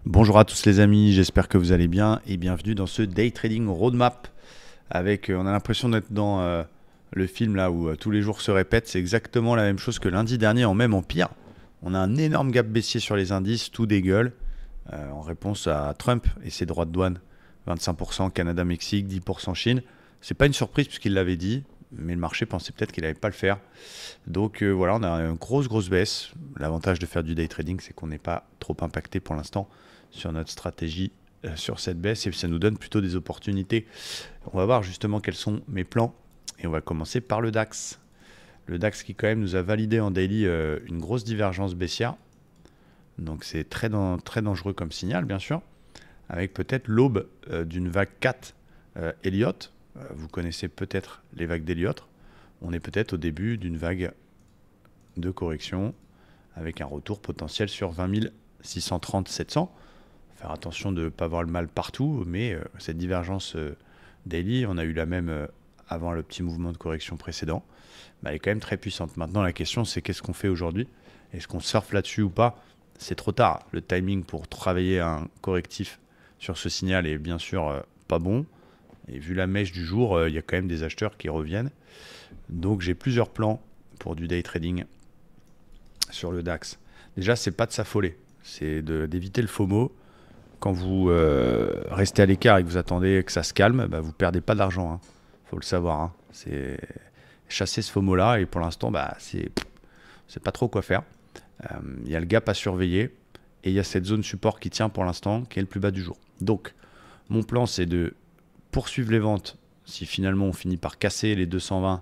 Bonjour à tous les amis, j'espère que vous allez bien et bienvenue dans ce Day Trading Roadmap avec, on a l'impression d'être dans le film là où tous les jours se répètent, c'est exactement la même chose que lundi dernier en même en pire. On a un énorme gap baissier sur les indices, tout dégueule en réponse à Trump et ses droits de douane, 25% Canada-Mexique, 10% Chine. C'est pas une surprise puisqu'il l'avait dit, mais le marché pensait peut-être qu'il n'allait pas le faire. Donc voilà, on a une grosse baisse. L'avantage de faire du day trading, c'est qu'on n'est pas trop impacté pour l'instant sur notre stratégie sur cette baisse et ça nous donne plutôt des opportunités. On va voir justement quels sont mes plans et on va commencer par le DAX. Le DAX qui quand même nous a validé en daily une grosse divergence baissière. Donc c'est très dangereux comme signal bien sûr, avec peut-être l'aube d'une vague 4 Elliott. Vous connaissez peut-être les vagues d'Elliott. On est peut-être au début d'une vague de correction avec un retour potentiel sur 20 630-700. Faire attention de ne pas avoir le mal partout, mais cette divergence daily, on a eu la même avant le petit mouvement de correction précédent, elle est quand même très puissante. Maintenant, la question, c'est qu'est-ce qu'on fait aujourd'hui? Est-ce qu'on surfe là-dessus ou pas? C'est trop tard. Le timing pour travailler un correctif sur ce signal est bien sûr pas bon. Et vu la mèche du jour, il y a quand même des acheteurs qui reviennent. Donc j'ai plusieurs plans pour du day trading sur le DAX. Déjà, c'est pas de s'affoler, c'est d'éviter le FOMO. Quand vous restez à l'écart et que vous attendez que ça se calme, vous perdez pas d'argent. Faut le savoir. C'est chasser ce FOMO-là et pour l'instant, c'est pas trop quoi faire. Il y a le gap à surveiller et il y a cette zone support qui tient pour l'instant, qui est le plus bas du jour. Donc, mon plan, c'est de poursuivre les ventes si finalement on finit par casser les 220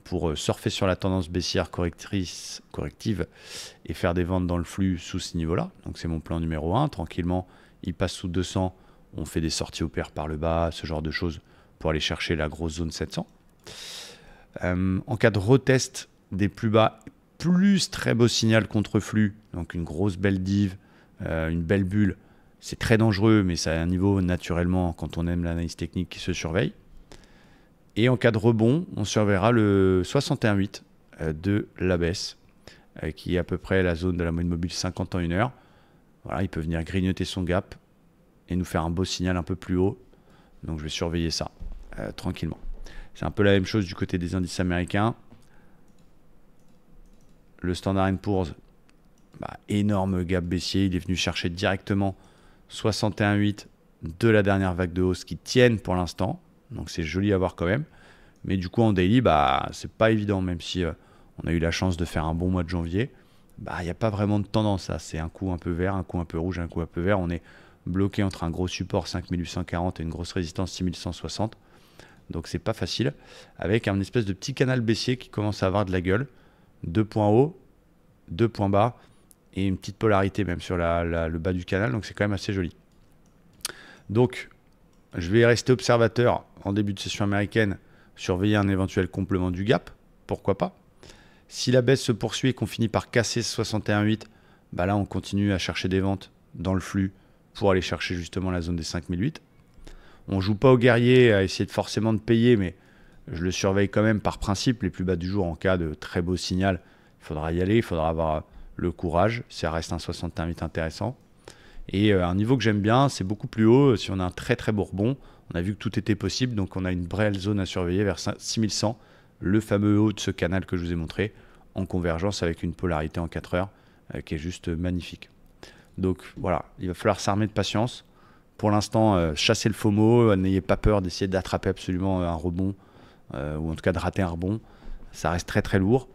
pour surfer sur la tendance baissière corrective et faire des ventes dans le flux sous ce niveau-là. Donc c'est mon plan numéro 1. Tranquillement, il passe sous 200, on fait des sorties au pair par le bas, ce genre de choses pour aller chercher la grosse zone 700. En cas de retest des plus bas, plus très beau signal contre flux, donc une grosse belle div, une belle bulle, c'est très dangereux, mais ça a un niveau naturellement quand on aime l'analyse technique qui se surveille. Et en cas de rebond, on surveillera le 61,8 de la baisse, qui est à peu près la zone de la moyenne mobile 50 en 1 heure. Voilà, il peut venir grignoter son gap et nous faire un beau signal un peu plus haut. Donc je vais surveiller ça tranquillement. C'est un peu la même chose du côté des indices américains. Le Standard & Poor's, énorme gap baissier. Il est venu chercher directement 61,8 de la dernière vague de hausse qui tiennent pour l'instant. Donc c'est joli à voir quand même. Mais du coup en daily, c'est pas évident, même si on a eu la chance de faire un bon mois de janvier. Il n'y a pas vraiment de tendance. C'est un coup un peu vert, un coup un peu rouge, un coup un peu vert. On est bloqué entre un gros support 5840 et une grosse résistance 6160. Donc c'est pas facile. Avec un espèce de petit canal baissier qui commence à avoir de la gueule. 2 points hauts, 2 points bas et une petite polarité même sur le bas du canal. Donc c'est quand même assez joli. Donc je vais rester observateur en début de session américaine, surveiller un éventuel complément du gap, pourquoi pas. Si la baisse se poursuit et qu'on finit par casser ce 61,8, là on continue à chercher des ventes dans le flux pour aller chercher justement la zone des 5008. On ne joue pas au guerrier à essayer forcément de payer, mais je le surveille quand même par principe. Les plus bas du jour en cas de très beau signal, il faudra y aller, il faudra avoir le courage. Ça reste un 61,8 intéressant. Et un niveau que j'aime bien, c'est beaucoup plus haut. Si on a un très beau rebond, on a vu que tout était possible, donc on a une belle zone à surveiller vers 6100, le fameux haut de ce canal que je vous ai montré, en convergence avec une polarité en 4 heures qui est juste magnifique. Donc voilà, il va falloir s'armer de patience. Pour l'instant, chasser le FOMO, n'ayez pas peur d'essayer d'attraper absolument un rebond, ou en tout cas de rater un rebond. Ça reste très lourd.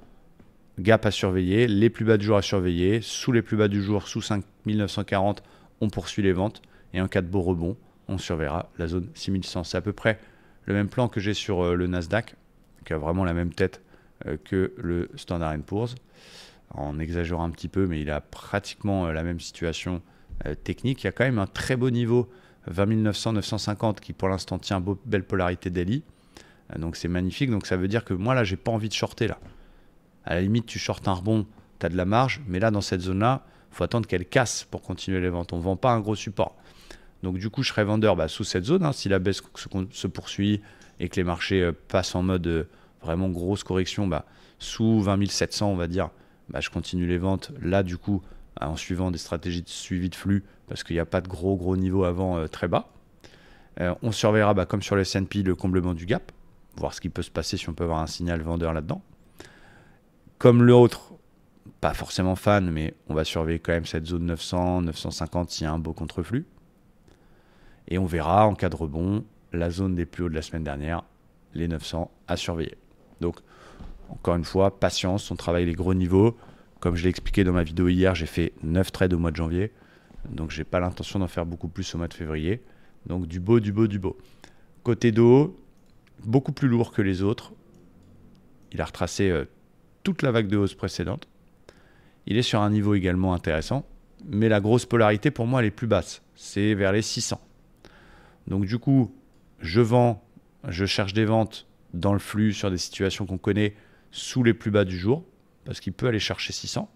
Gap à surveiller, les plus bas du jour à surveiller, sous les plus bas du jour, sous 5940, on poursuit les ventes, et en cas de beau rebond, on surveillera la zone 6100. C'est à peu près le même plan que j'ai sur le Nasdaq, qui a vraiment la même tête que le Standard & Poor's, en exagérant un petit peu, mais il a pratiquement la même situation technique. Il y a quand même un très beau niveau, 20 900, 950, qui pour l'instant tient belle polarité daily, donc c'est magnifique. Donc ça veut dire que moi là, j'ai pas envie de shorter là. À la limite, tu shortes un rebond, tu as de la marge, mais là, dans cette zone-là, il faut attendre qu'elle casse pour continuer les ventes. On ne vend pas un gros support. Donc du coup, je serai vendeur sous cette zone. Si la baisse se poursuit et que les marchés passent en mode vraiment grosse correction, sous 20 700, on va dire, je continue les ventes. Là, du coup, en suivant des stratégies de suivi de flux, parce qu'il n'y a pas de gros niveaux avant très bas. On surveillera, comme sur le S&P, le comblement du gap, voir ce qui peut se passer si on peut avoir un signal vendeur là-dedans. Comme l'autre, pas forcément fan, mais on va surveiller quand même cette zone 900, 950 s'il y a un beau contre-flux. Et on verra en cas de rebond la zone des plus hauts de la semaine dernière, les 900 à surveiller. Donc, encore une fois, patience, on travaille les gros niveaux. Comme je l'ai expliqué dans ma vidéo hier, j'ai fait 9 trades au mois de janvier. Donc, je n'ai pas l'intention d'en faire beaucoup plus au mois de février. Donc, du beau. Côté dos, beaucoup plus lourd que les autres. Il a retracé toute la vague de hausse précédente. Il est sur un niveau également intéressant. Mais la grosse polarité, pour moi, elle est plus basse. C'est vers les 600. Donc, du coup, je vends, je cherche des ventes dans le flux sur des situations qu'on connaît sous les plus bas du jour, parce qu'il peut aller chercher 600.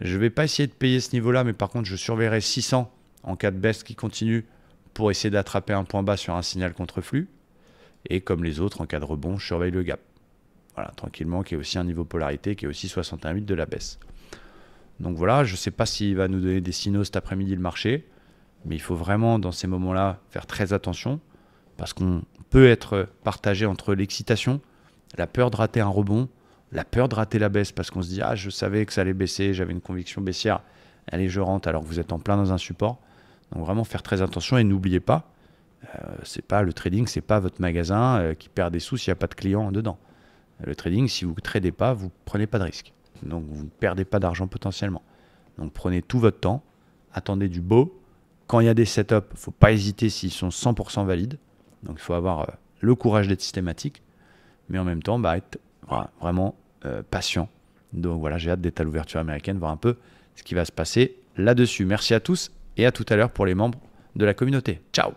Je ne vais pas essayer de payer ce niveau-là, mais par contre, je surveillerai 600 en cas de baisse qui continue pour essayer d'attraper un point bas sur un signal contre-flux. Et comme les autres, en cas de rebond, je surveille le gap. Voilà, tranquillement, qui est aussi un niveau polarité, qui est aussi 61,8 de la baisse. Donc voilà, je ne sais pas s'il va nous donner des signaux cet après-midi le marché, mais il faut vraiment, dans ces moments-là, faire très attention, parce qu'on peut être partagé entre l'excitation, la peur de rater un rebond, la peur de rater la baisse, parce qu'on se dit « Ah, je savais que ça allait baisser, j'avais une conviction baissière, allez, je rentre », alors que vous êtes en plein dans un support. Donc vraiment faire très attention et n'oubliez pas, le trading, c'est pas votre magasin qui perd des sous s'il n'y a pas de clients dedans. Le trading, si vous ne tradez pas, vous ne prenez pas de risque. Donc vous ne perdez pas d'argent potentiellement. Donc prenez tout votre temps, attendez du beau. Quand il y a des setups, il ne faut pas hésiter s'ils sont 100% valides. Donc il faut avoir le courage d'être systématique, mais en même temps être vraiment patient. Donc voilà, j'ai hâte d'être à l'ouverture américaine, voir un peu ce qui va se passer là-dessus. Merci à tous et à tout à l'heure pour les membres de la communauté. Ciao!